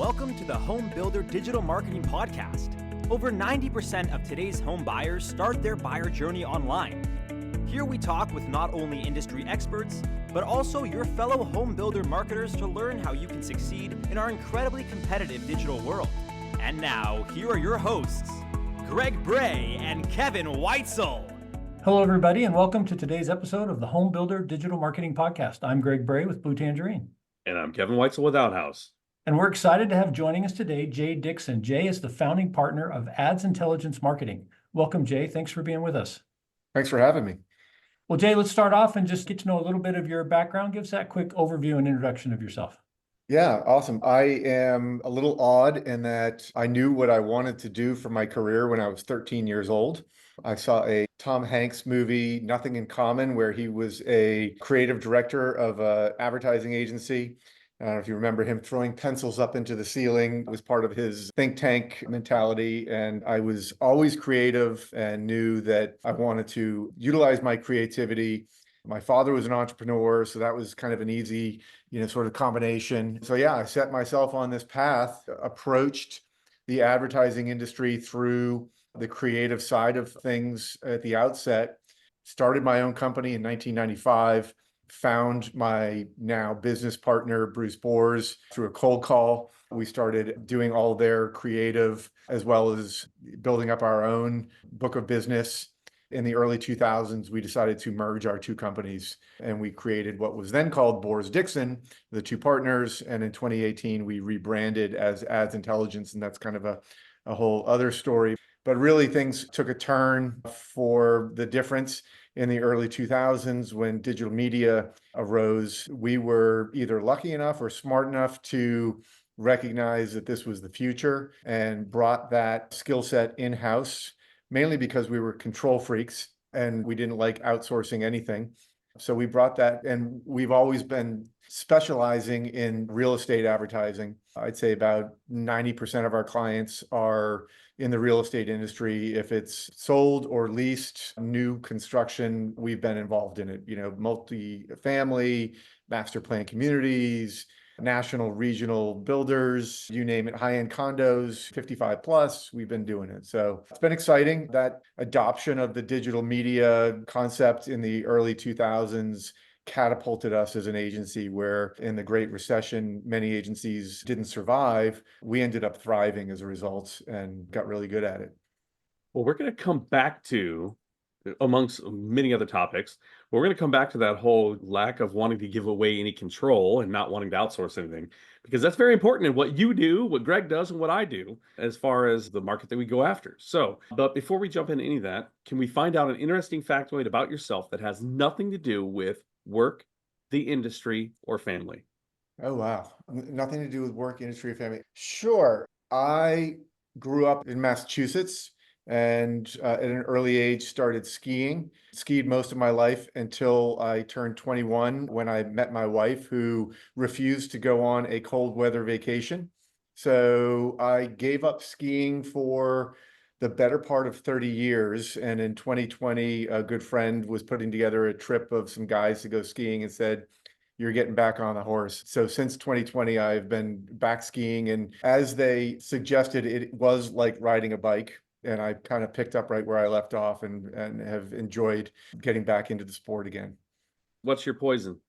Welcome to the Home Builder Digital Marketing Podcast. Over 90% of today's home buyers start their buyer journey online. Here we talk with not only industry experts, but also your fellow home builder marketers to learn how you can succeed in our incredibly competitive digital world. And now, here are your hosts, Greg Bray and Kevin Weitzel. Hello, everybody, and welcome to today's episode of the Home Builder Digital Marketing Podcast. I'm Greg Bray with Blue Tangerine. And I'm Kevin Weitzel with Outhouse. And we're excited to have joining us today, Jay Dixon. Jay is the founding partner of AdsIntelligence Marketing. Welcome, Jay. Thanks for being with us. Thanks for having me. Well, Jay, let's start off and just get to know a little bit of your background. Give us that quick overview and introduction of yourself. Yeah, awesome. I am a little odd in that I knew what I wanted to do for my career when I was 13 years old. I saw a Tom Hanks movie, Nothing in Common, where he was a creative director of an advertising agency. I don't know if you remember him throwing pencils up into the ceiling. It was part of his think tank mentality. And I was always creative and knew that I wanted to utilize my creativity. My father was an entrepreneur, so that was kind of an easy, sort of combination. So yeah, I set myself on this path, approached the advertising industry through the creative side of things at the outset, started my own company in 1995, found my now business partner, Bruce Boers, through a cold call. We started doing all their creative as well as building up our own book of business. In the early 2000s, we decided to merge our two companies and we created what was then called Boers Dixon, the two partners. And in 2018, we rebranded as AdsIntelligence, and that's kind of a whole other story. But really things took a turn for the difference in the early 2000s when digital media arose. We were either lucky enough or smart enough to recognize that this was the future and brought that skill set in-house, mainly because we were control freaks and we didn't like outsourcing anything. So we brought that, and we've always been specializing in real estate advertising. I'd say about 90% of our clients are in the real estate industry. If it's sold or leased, new construction, we've been involved in it, multi-family, master plan communities, national, regional builders, you name it, high-end condos, 55 plus, we've been doing it. So it's been exciting. That adoption of the digital media concept in the early 2000s catapulted us as an agency where in the Great Recession, many agencies didn't survive. We ended up thriving as a result and got really good at it. Well, we're going to come back to, amongst many other topics, we're going to come back to that whole lack of wanting to give away any control and not wanting to outsource anything, because that's very important in what you do, what Greg does, and what I do as far as the market that we go after. So, but before we jump into any of that, can we find out an interesting factoid about yourself that has nothing to do with work, the industry, or family? Oh, wow. Nothing to do with work, industry, or family. Sure. I grew up in Massachusetts and at an early age started skiing. Skied most of my life until I turned 21 when I met my wife, who refused to go on a cold weather vacation. So I gave up skiing for the better part of 30 years. And in 2020, a good friend was putting together a trip of some guys to go skiing and said, "You're getting back on the horse." So since 2020, I've been back skiing. And as they suggested, it was like riding a bike. And I kind of picked up right where I left off and have enjoyed getting back into the sport again. What's your poison?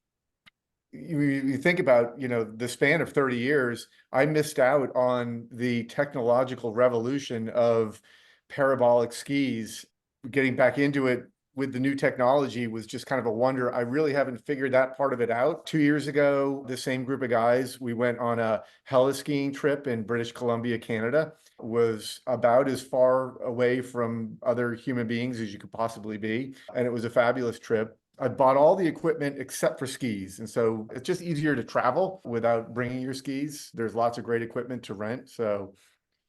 You think about, the span of 30 years, I missed out on the technological revolution of parabolic skis. Getting back into it with the new technology was just kind of a wonder. I really haven't figured that part of it out. 2 years ago, the same group of guys, we went on a heli-skiing trip in British Columbia, Canada. It was about as far away from other human beings as you could possibly be. And it was a fabulous trip. I bought all the equipment except for skis. And so it's just easier to travel without bringing your skis. There's lots of great equipment to rent. So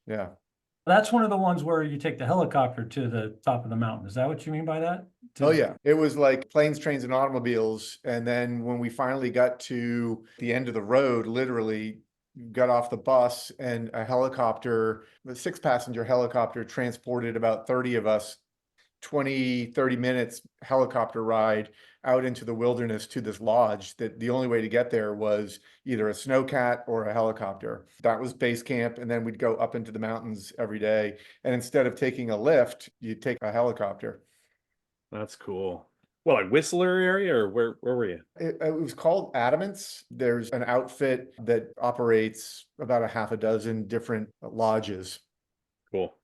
yeah. That's one of the ones where you take the helicopter to the top of the mountain. Is that what you mean by that? Oh, yeah. It was like planes, trains, and automobiles. And then when we finally got to the end of the road, literally got off the bus and a helicopter, a 6-passenger helicopter, transported about 30 of us 20, 30 minutes helicopter ride out into the wilderness to this lodge that the only way to get there was either a snowcat or a helicopter. That was base camp. And then we'd go up into the mountains every day. And instead of taking a lift, you'd take a helicopter. That's cool. Well, like Whistler area, or where were you? It was called Adamants. There's an outfit that operates about a half a dozen different lodges. Cool.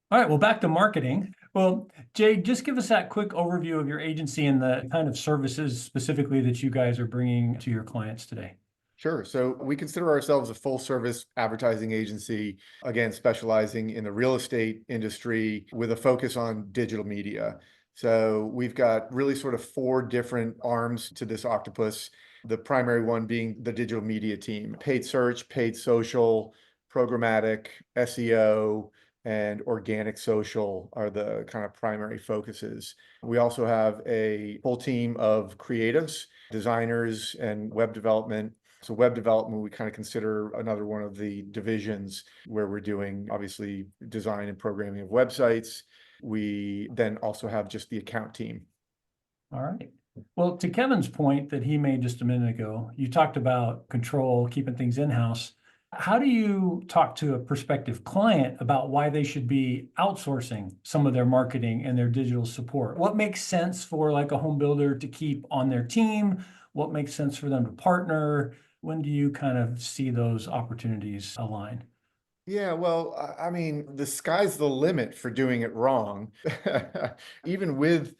All right, well, back to marketing. Well, Jay, just give us that quick overview of your agency and the kind of services specifically that you guys are bringing to your clients today. Sure. So we consider ourselves a full service advertising agency, again, specializing in the real estate industry with a focus on digital media. So we've got really sort of four different arms to this octopus. The primary one being the digital media team: paid search, paid social, programmatic, SEO, and organic social are the kind of primary focuses. We also have a full team of creatives, designers, and web development. So web development, we kind of consider another one of the divisions where we're doing obviously design and programming of websites. We then also have just the account team. All right. Well, to Kevin's point that he made just a minute ago, you talked about control, keeping things in-house. How do you talk to a prospective client about why they should be outsourcing some of their marketing and their digital support? What makes sense for like a home builder to keep on their team? What makes sense for them to partner? When do you kind of see those opportunities align? Yeah, well, I mean, the sky's the limit for doing it wrong. Even with,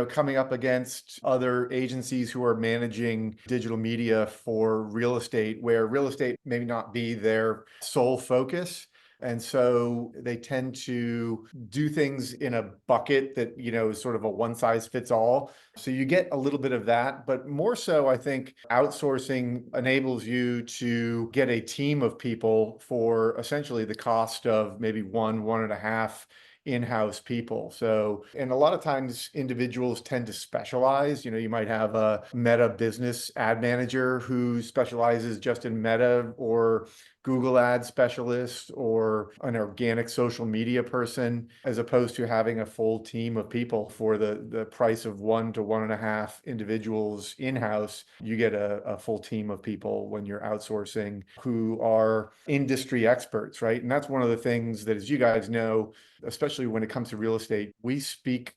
coming up against other agencies who are managing digital media for real estate, where real estate may not be their sole focus. And so they tend to do things in a bucket that, is sort of a one size fits all. So you get a little bit of that, but more so, I think outsourcing enables you to get a team of people for essentially the cost of maybe one and a half in-house people. So, and a lot of times individuals tend to specialize. You might have a Meta business ad manager who specializes just in Meta, or Google ad specialist, or an organic social media person, as opposed to having a full team of people for the price of 1 to 1.5 individuals in-house. You get a full team of people when you're outsourcing who are industry experts, right? And that's one of the things that, as you guys know, especially when it comes to real estate, we speak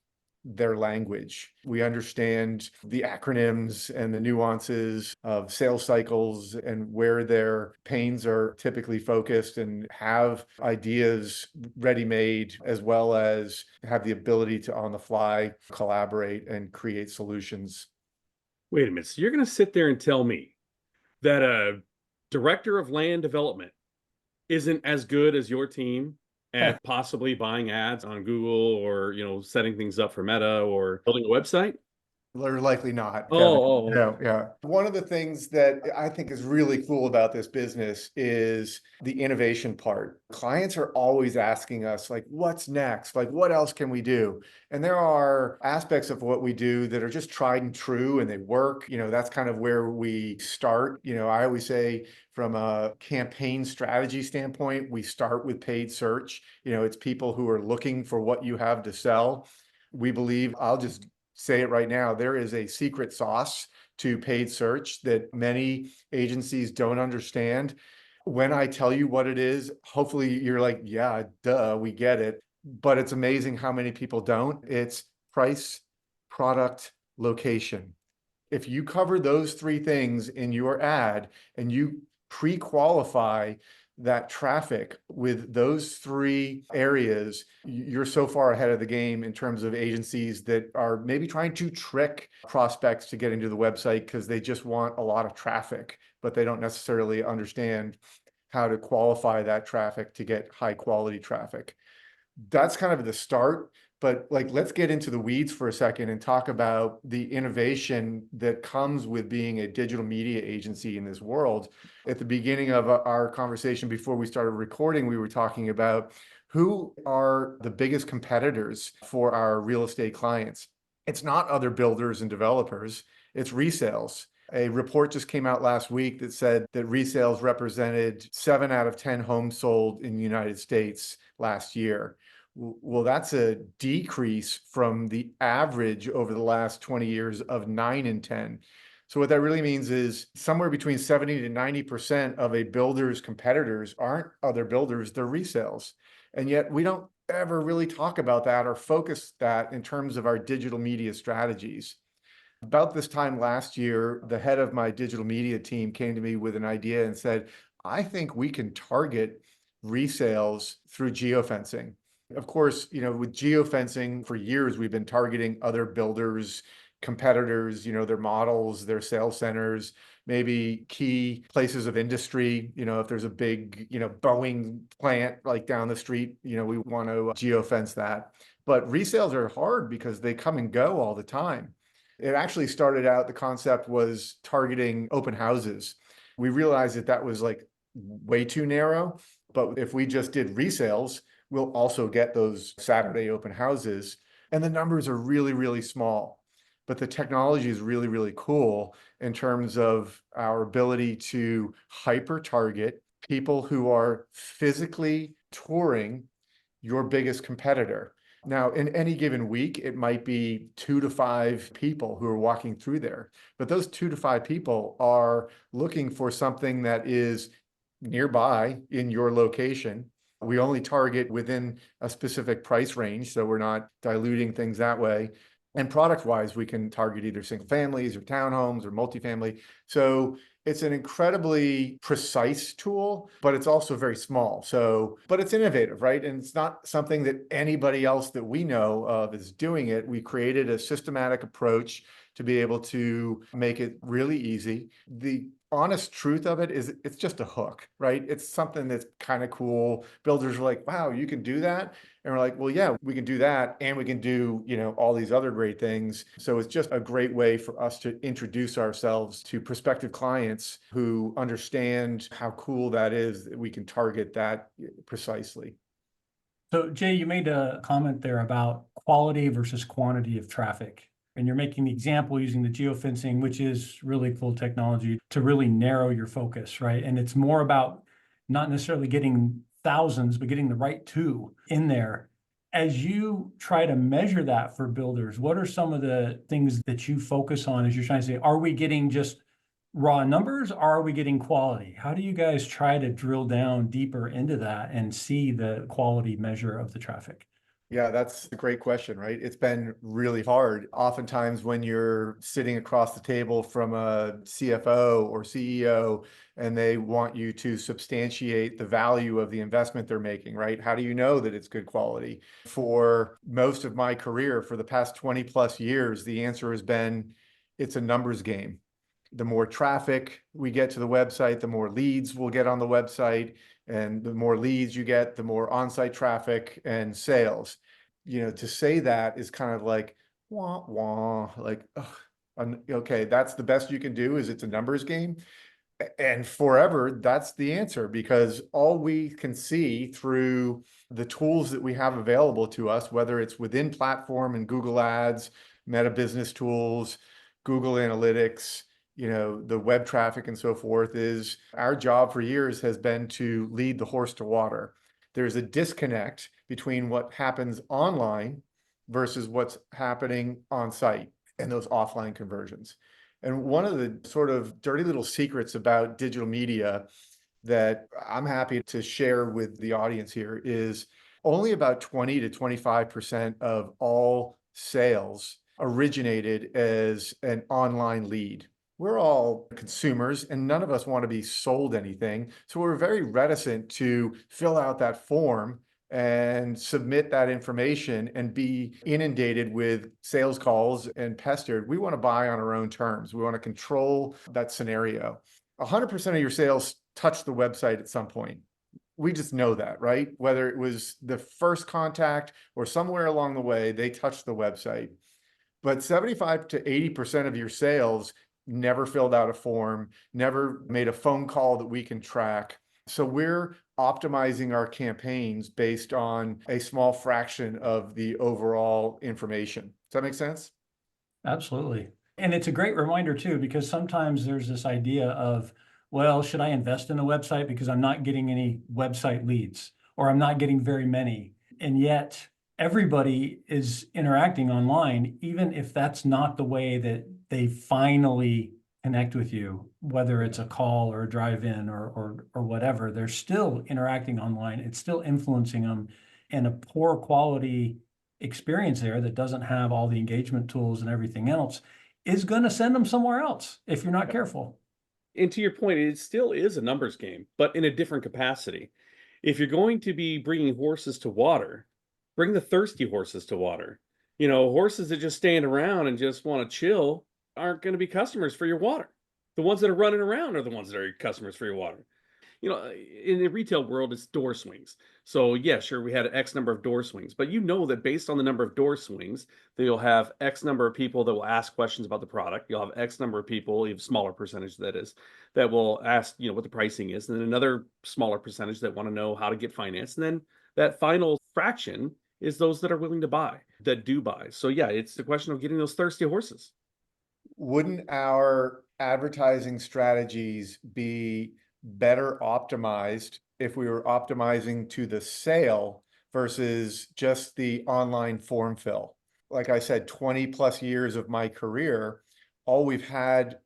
their language. We understand the acronyms and the nuances of sales cycles and where their pains are typically focused, and have ideas ready-made, as well as have the ability to on the fly collaborate and create solutions. Wait a minute. So you're going to sit there and tell me that a director of land development isn't as good as your team at possibly buying ads on Google, or, setting things up for Meta, or building a website? They're likely not, Kevin. Oh. Yeah. One of the things that I think is really cool about this business is the innovation part. Clients are always asking us, like, what's next? Like, what else can we do? And there are aspects of what we do that are just tried and true and they work. That's kind of where we start. I always say, from a campaign strategy standpoint, we start with paid search. It's people who are looking for what you have to sell. We believe, I'll just say it right now, there is a secret sauce to paid search that many agencies don't understand. When I tell you what it is, hopefully you're like, yeah, duh, we get it. But it's amazing how many people don't. It's price, product, location. If you cover those three things in your ad and you pre-qualify that traffic with those three areas, you're so far ahead of the game in terms of agencies that are maybe trying to trick prospects to get into the website because they just want a lot of traffic, but they don't necessarily understand how to qualify that traffic to get high quality traffic. That's kind of the start. But let's get into the weeds for a second and talk about the innovation that comes with being a digital media agency in this world. At the beginning of our conversation before we started recording, we were talking about who are the biggest competitors for our real estate clients. It's not other builders and developers, it's resales. A report just came out last week that said that resales represented 7 out of 10 homes sold in the United States last year. Well, that's a decrease from the average over the last 20 years of 9 and 10. So what that really means is somewhere between 70 to 90% of a builder's competitors aren't other builders, they're resales. And yet we don't ever really talk about that or focus that in terms of our digital media strategies. About this time last year, the head of my digital media team came to me with an idea and said, I think we can target resales through geofencing. Of course, with geofencing for years, we've been targeting other builders, competitors, their models, their sales centers, maybe key places of industry. If there's a big, Boeing plant like down the street, we want to geofence that. But resales are hard because they come and go all the time. It actually started out, the concept was targeting open houses. We realized that that was like way too narrow, but if we just did resales, we'll also get those Saturday open houses. And the numbers are really, really small. But the technology is really, really cool in terms of our ability to hyper target people who are physically touring your biggest competitor. Now, in any given week, it might be 2 to 5 people who are walking through there, but those 2 to 5 people are looking for something that is nearby in your location. We only target within a specific price range, so we're not diluting things that way. And product-wise, we can target either single families or townhomes or multifamily. So it's an incredibly precise tool, but it's also very small. So, but it's innovative, right? And it's not something that anybody else that we know of is doing it. We created a systematic approach to be able to make it really easy. The honest truth of it is it's just a hook, right? It's something that's kind of cool. Builders are like, wow, you can do that. And we're like, well, yeah, we can do that. And we can do, all these other great things. So it's just a great way for us to introduce ourselves to prospective clients who understand how cool that is, that we can target that precisely. So Jay, you made a comment there about quality versus quantity of traffic. And you're making the example using the geofencing, which is really cool technology to really narrow your focus, right? And it's more about not necessarily getting thousands, but getting the right 2 in there. As you try to measure that for builders, what are some of the things that you focus on as you're trying to say, are we getting just raw numbers? Or are we getting quality? How do you guys try to drill down deeper into that and see the quality measure of the traffic? Yeah, that's a great question, right? It's been really hard. Oftentimes when you're sitting across the table from a CFO or CEO and they want you to substantiate the value of the investment they're making, right? How do you know that it's good quality? For most of my career, for the past 20 plus years, the answer has been, it's a numbers game. The more traffic we get to the website, the more leads we'll get on the website. And the more leads you get, the more on-site traffic and sales. To say that is kind of like, wah, wah, like, okay, that's the best you can do, is it's a numbers game. And forever, that's the answer, because all we can see through the tools that we have available to us, whether it's within platform and Google Ads, Meta Business Tools, Google Analytics, the web traffic and so forth, is our job for years has been to lead the horse to water. There's a disconnect between what happens online versus what's happening on site and those offline conversions. And one of the sort of dirty little secrets about digital media that I'm happy to share with the audience here is only about 20 to 25% of all sales originated as an online lead. We're all consumers and none of us want to be sold anything. So we're very reticent to fill out that form and submit that information and be inundated with sales calls and pestered. We want to buy on our own terms. We want to control that scenario. 100% of your sales touch the website at some point. We just know that, right? Whether it was the first contact or somewhere along the way, they touched the website. But 75 to 80% of your sales never filled out a form, never made a phone call that we can track. So we're optimizing our campaigns based on a small fraction of the overall information. Does that make sense? Absolutely. And it's a great reminder too, because sometimes there's this idea of, well, should I invest in a website because I'm not getting any website leads or I'm not getting very many? And yet everybody is interacting online, even if that's not the way that they finally connect with you, whether it's a call or a drive-in or whatever, they're still interacting online. It's still influencing them, and a poor quality experience there that doesn't have all the engagement tools and everything else is going to send them somewhere else if you're not careful. And to your point, it still is a numbers game, but in a different capacity. If you're going to be bringing horses to water, bring the thirsty horses to water. Horses that just stand around and just want to chill aren't going to be customers for your water. The ones that are running around are the ones that are customers for your water. In the retail world, it's door swings. So yeah, sure, we had X number of door swings, but that based on the number of door swings, that you'll have X number of people that will ask questions about the product. You'll have X number of people, even smaller percentage that is, that will ask, what the pricing is, and then another smaller percentage that want to know how to get financed. And then that final fraction is those that are willing to buy, that do buy. So yeah, it's the question of getting those thirsty horses. Wouldn't our advertising strategies be better optimized if we were optimizing to the sale versus just the online form fill? Like I said, 20 plus years of my career, all we've had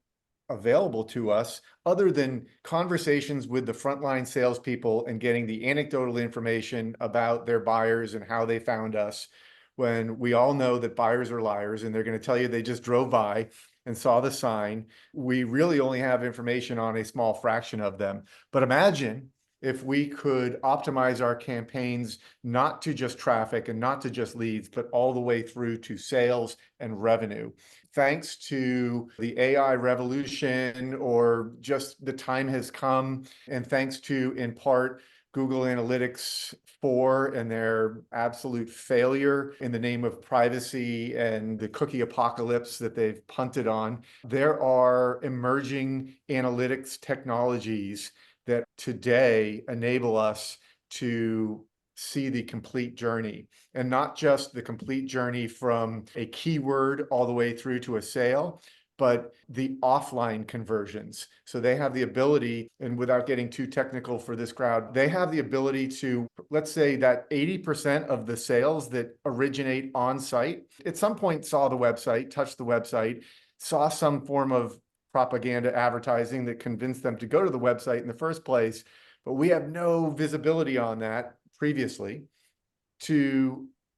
available to us, other than conversations with the frontline salespeople and getting the anecdotal information about their buyers and how they found us, when we all know that buyers are liars and they're going to tell you they just drove by and saw the sign. We really only have information on a small fraction of them. But imagine if we could optimize our campaigns, not to just traffic and not to just leads, but all the way through to sales and revenue. Thanks to the AI revolution, or just the time has come, and thanks to, in part, Google Analytics 4 and their absolute failure in the name of privacy and the cookie apocalypse that they've punted on, there are emerging analytics technologies that today enable us to see the complete journey, and not just the complete journey from a keyword all the way through to a sale, but the offline conversions. So they have the ability, and without getting too technical for this crowd, they have the ability to, let's say that 80% of the sales that originate on site at some point saw the website, touched the website, saw some form of propaganda advertising that convinced them to go to the website in the first place, but we have no visibility on that previously.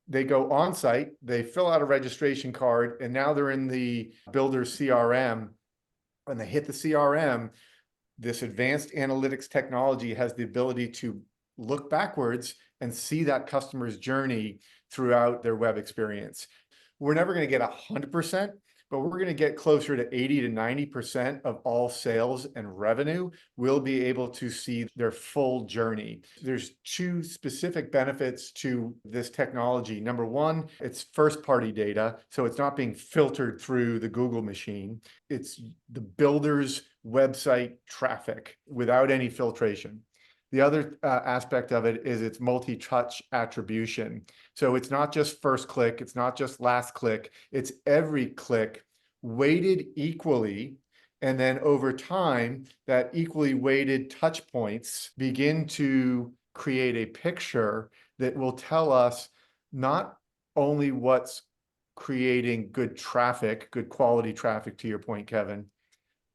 They go on site, they fill out a registration card, and now they're in the builder CRM. When they hit the CRM, this advanced analytics technology has the ability to look backwards and see that customer's journey throughout their web experience. We're never going to get 100%, but we're going to get closer to 80 to 90% of all sales and revenue will be able to see their full journey. There's two specific benefits to this technology. Number one, it's first-party data, so it's not being filtered through the Google machine. It's the builder's website traffic without any filtration. The other aspect of it is its multi-touch attribution. So it's not just first click, it's not just last click, it's every click weighted equally. And then over time, that equally weighted touch points begin to create a picture that will tell us not only what's creating good traffic, good quality traffic, to your point, Kevin,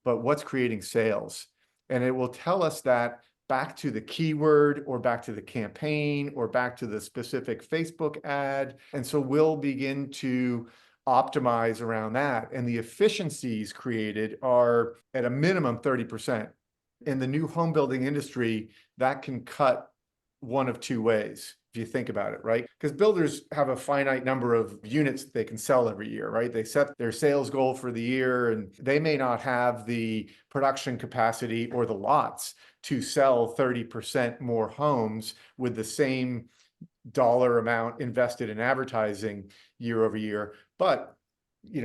but what's creating sales. And it will tell us that back to the keyword, or back to the campaign, or back to the specific Facebook ad. And so we'll begin to optimize around that. And the efficiencies created are at a minimum 30%. In the new home building industry, that can cut one of two ways, if you think about it, right? Because builders have a finite number of units that they can sell every year, right? They set their sales goal for the year, and they may not have the production capacity or the lots to sell 30% more homes with the same dollar amount invested in advertising year over year. But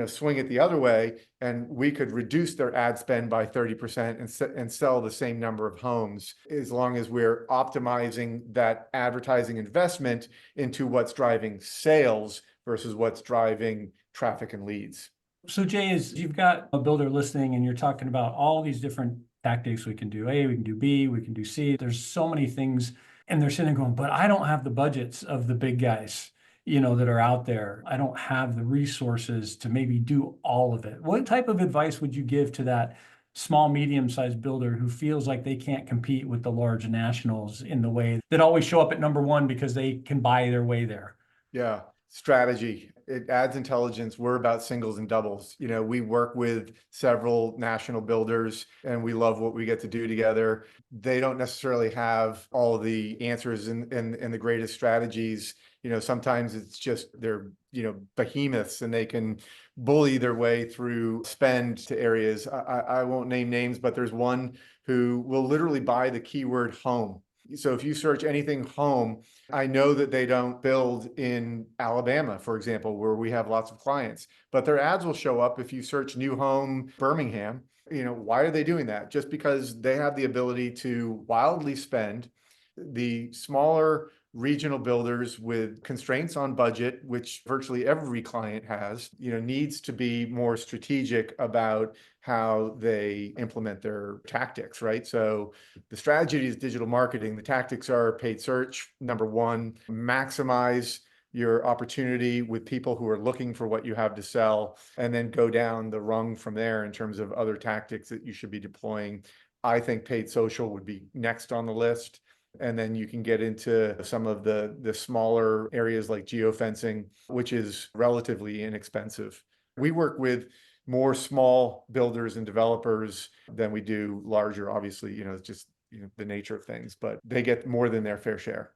swing it the other way, and we could reduce their ad spend by 30% and sell the same number of homes, as long as we're optimizing that advertising investment into what's driving sales versus what's driving traffic and leads. So Jay, as you've got a builder listening and you're talking about all these different tactics we can do A, we can do B, we can do C. There's so many things. And they're sitting there going, but I don't have the budgets of the big guys, that are out there. I don't have the resources to maybe do all of it. What type of advice would you give to that small, medium-sized builder who feels like they can't compete with the large nationals in the way that always show up at number one because they can buy their way there? Yeah, strategy. It adds intelligence. We're about singles and doubles. We work with several national builders and we love what we get to do together. They don't necessarily have all the answers and the greatest strategies. Sometimes it's just they're, behemoths and they can bully their way through spend to areas. I won't name names, but there's one who will literally buy the keyword home. So if you search anything home, I know that they don't build in Alabama, for example, where we have lots of clients, but their ads will show up if you search new home Birmingham. Why are they doing that? Just because they have the ability to wildly spend. The smaller regional builders with constraints on budget, which virtually every client has, needs to be more strategic about how they implement their tactics, right? So the strategy is digital marketing. The tactics are paid search. Number one, maximize your opportunity with people who are looking for what you have to sell, and then go down the rung from there in terms of other tactics that you should be deploying. I think paid social would be next on the list. And then you can get into some of the smaller areas like geofencing, which is relatively inexpensive. We work with more small builders and developers than we do larger, obviously, it's just the nature of things, but they get more than their fair share.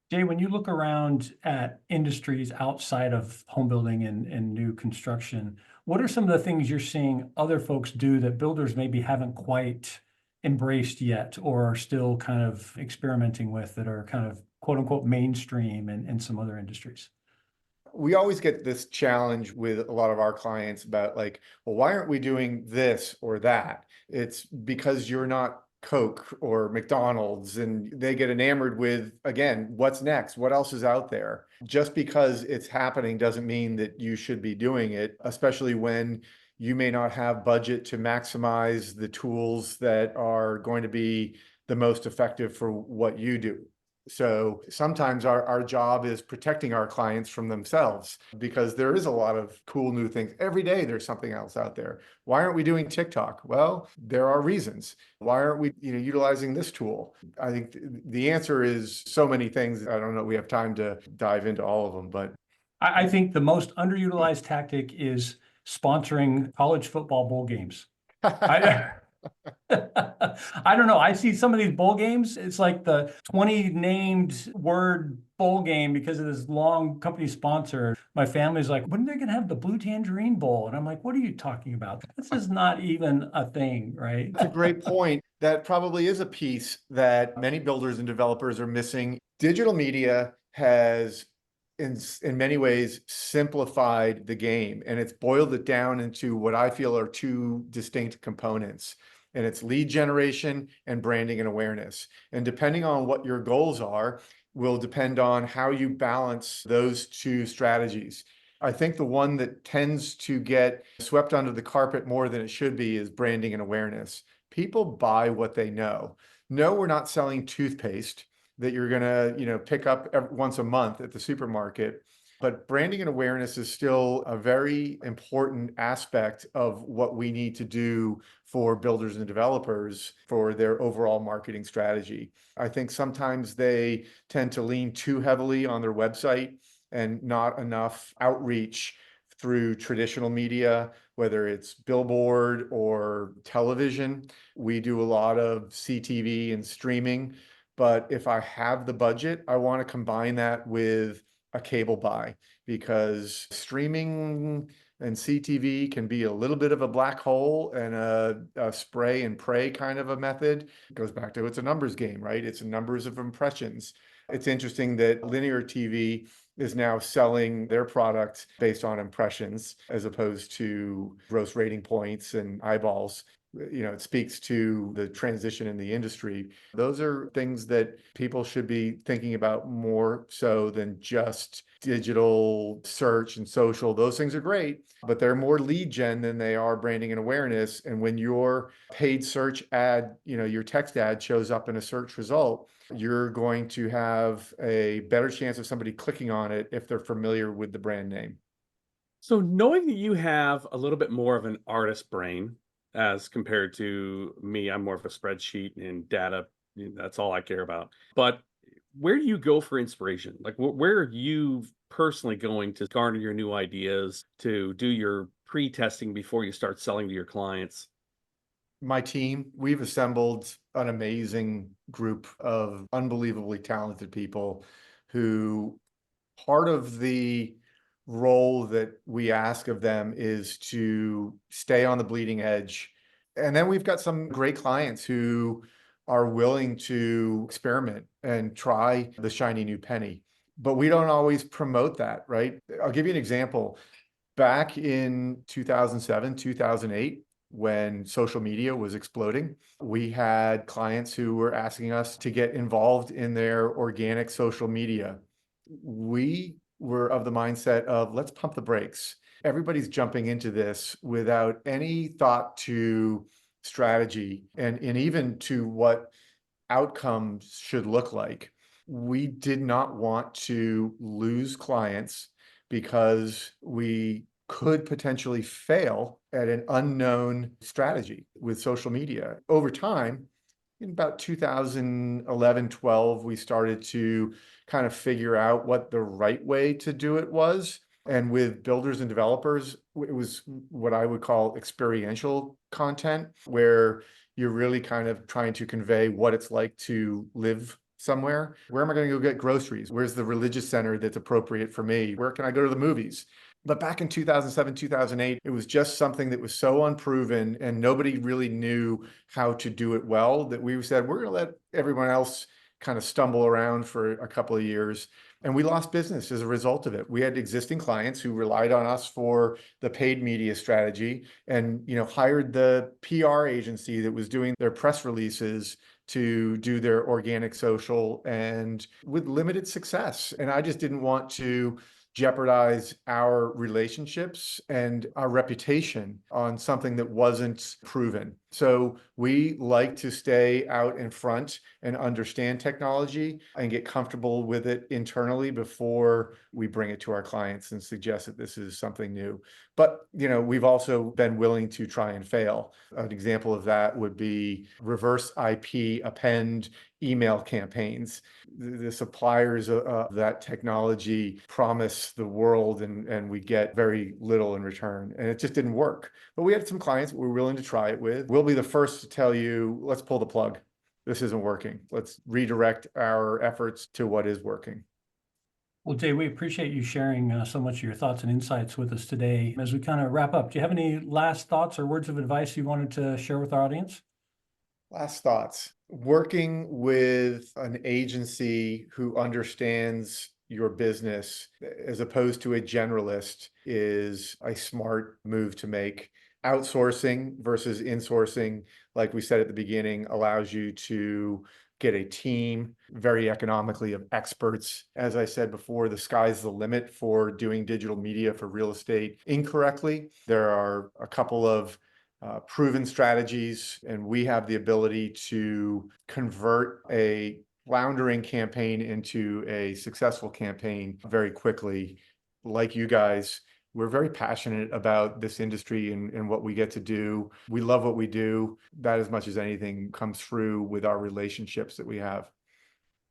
Jay, when you look around at industries outside of home building and new construction, what are some of the things you're seeing other folks do that builders maybe haven't quite embraced yet or are still kind of experimenting with that are kind of quote unquote mainstream in some other industries? We always get this challenge with a lot of our clients about well, why aren't we doing this or that? It's because you're not Coke or McDonald's, and they get enamored with, again, what's next? What else is out there? Just because it's happening doesn't mean that you should be doing it, especially when you may not have budget to maximize the tools that are going to be the most effective for what you do. So sometimes our job is protecting our clients from themselves because there is a lot of cool new things. Every day there's something else out there. Why aren't we doing TikTok? Well, there are reasons. Why aren't we utilizing this tool? I think the answer is so many things. I don't know if we have time to dive into all of them, but I think the most underutilized tactic is sponsoring college football bowl games. I I don't know. I see some of these bowl games. It's like the 20 named word bowl game because of this long company sponsor. My family's like, when are they going to have the Blue Tangerine Bowl? And I'm like, what are you talking about? This is not even a thing, right? That's a great point. That probably is a piece that many builders and developers are missing. Digital media has in many ways simplified the game, and it's boiled it down into what I feel are two distinct components. And it's lead generation and branding and awareness. And depending on what your goals are, will depend on how you balance those two strategies. I think the one that tends to get swept under the carpet more than it should be is branding and awareness. People buy what they know. No, we're not selling toothpaste that you're going to, pick up once a month at the supermarket. But branding and awareness is still a very important aspect of what we need to do for builders and developers for their overall marketing strategy. I think sometimes they tend to lean too heavily on their website and not enough outreach through traditional media, whether it's billboard or television. We do a lot of CTV and streaming, but if I have the budget, I want to combine that with a cable buy, because streaming and CTV can be a little bit of a black hole and a spray and pray kind of a method. It goes back to, it's a numbers game, right? It's numbers of impressions. It's interesting that linear TV is now selling their product based on impressions as opposed to gross rating points and eyeballs. It speaks to the transition in the industry. Those are things that people should be thinking about more so than just digital search and social. Those things are great, but they're more lead gen than they are branding and awareness. And when your paid search ad, your text ad shows up in a search result, you're going to have a better chance of somebody clicking on it if they're familiar with the brand name. So knowing that you have a little bit more of an artist brain as compared to me, I'm more of a spreadsheet and data. That's all I care about. But where do you go for inspiration? Like where are you personally going to garner your new ideas, to do your pre-testing before you start selling to your clients? My team, we've assembled an amazing group of unbelievably talented people who, part of the role that we ask of them is to stay on the bleeding edge. And then we've got some great clients who are willing to experiment and try the shiny new penny. But we don't always promote that, right? I'll give you an example. Back in 2007, 2008, when social media was exploding, we had clients who were asking us to get involved in their organic social media. We were of the mindset of, let's pump the brakes. Everybody's jumping into this without any thought to strategy and even to what outcomes should look like. We did not want to lose clients because we could potentially fail at an unknown strategy with social media. Over time, in about 2011, 12, we started to kind of figure out what the right way to do it was. And with builders and developers, it was what I would call experiential content, where you're really kind of trying to convey what it's like to live somewhere. Where am I going to go get groceries? Where's the religious center that's appropriate for me? Where can I go to the movies? But back in 2007, 2008, it was just something that was so unproven and nobody really knew how to do it well that we said, we're going to let everyone else kind of stumble around for a couple of years. And we lost business as a result of it. We had existing clients who relied on us for the paid media strategy and, hired the PR agency that was doing their press releases to do their organic social, and with limited success. And I just didn't want to jeopardize our relationships and our reputation on something that wasn't proven. So we like to stay out in front and understand technology and get comfortable with it internally before we bring it to our clients and suggest that this is something new. But, we've also been willing to try and fail. An example of that would be reverse IP append email campaigns. The suppliers of that technology promise the world, and we get very little in return. And it just didn't work. But we had some clients that we're willing to try it with. We'll be the first to tell you, let's pull the plug. This isn't working. Let's redirect our efforts to what is working. Well, Jay, we appreciate you sharing so much of your thoughts and insights with us today. As we kind of wrap up, do you have any last thoughts or words of advice you wanted to share with our audience? Last thoughts. Working with an agency who understands your business as opposed to a generalist is a smart move to make. Outsourcing versus insourcing, like we said at the beginning, allows you to get a team very economically of experts. As I said before, the sky's the limit for doing digital media for real estate incorrectly. There are a couple of proven strategies, and we have the ability to convert a floundering campaign into a successful campaign very quickly. Like you guys, we're very passionate about this industry and what we get to do. We love what we do. That, as much as anything, comes through with our relationships that we have.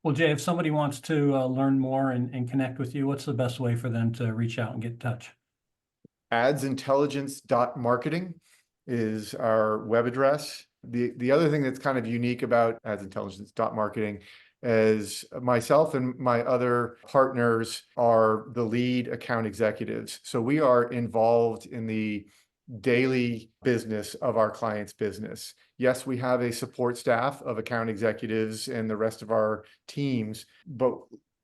Well, Jay, if somebody wants to learn more and connect with you, what's the best way for them to reach out and get in touch? AdsIntelligence.marketing is our web address. The other thing that's kind of unique about AdsIntelligence.marketing is myself and my other partners are the lead account executives. So we are involved in the daily business of our client's business. Yes, we have a support staff of account executives and the rest of our teams, but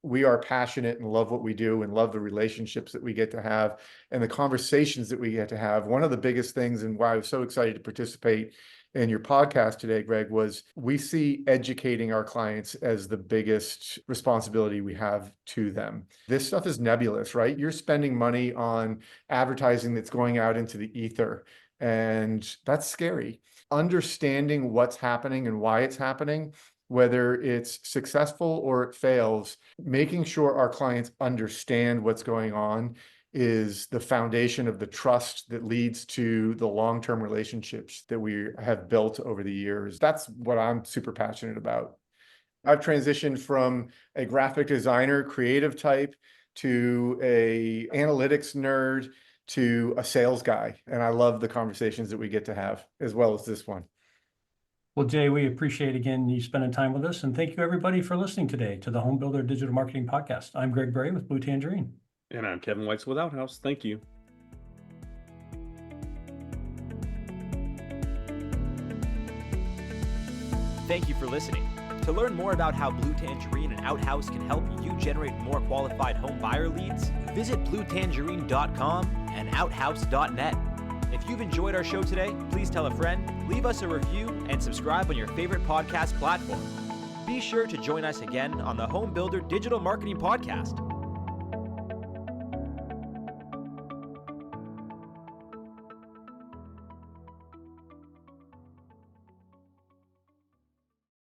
we are passionate and love what we do and love the relationships that we get to have and the conversations that we get to have. One of the biggest things and why I was so excited to participate in your podcast today, Greg, was we see educating our clients as the biggest responsibility we have to them. This stuff is nebulous, right? You're spending money on advertising that's going out into the ether, and that's scary. Understanding what's happening and why it's happening, whether it's successful or it fails, making sure our clients understand what's going on is the foundation of the trust that leads to the long-term relationships that we have built over the years. That's what I'm super passionate about. I've transitioned from a graphic designer, creative type, to a analytics nerd, to a sales guy. And I love the conversations that we get to have, as well as this one. Well, Jay, we appreciate again you spending time with us, and thank you everybody for listening today to the Home Builder Digital Marketing Podcast. I'm Greg Bray with Blue Tangerine. And I'm Kevin Weitz with Outhouse. Thank you. Thank you for listening. To learn more about how Blue Tangerine and Outhouse can help you generate more qualified home buyer leads, visit bluetangerine.com and outhouse.net. If you've enjoyed our show today, please tell a friend, leave us a review, and subscribe on your favorite podcast platform. Be sure to join us again on the Home Builder Digital Marketing Podcast.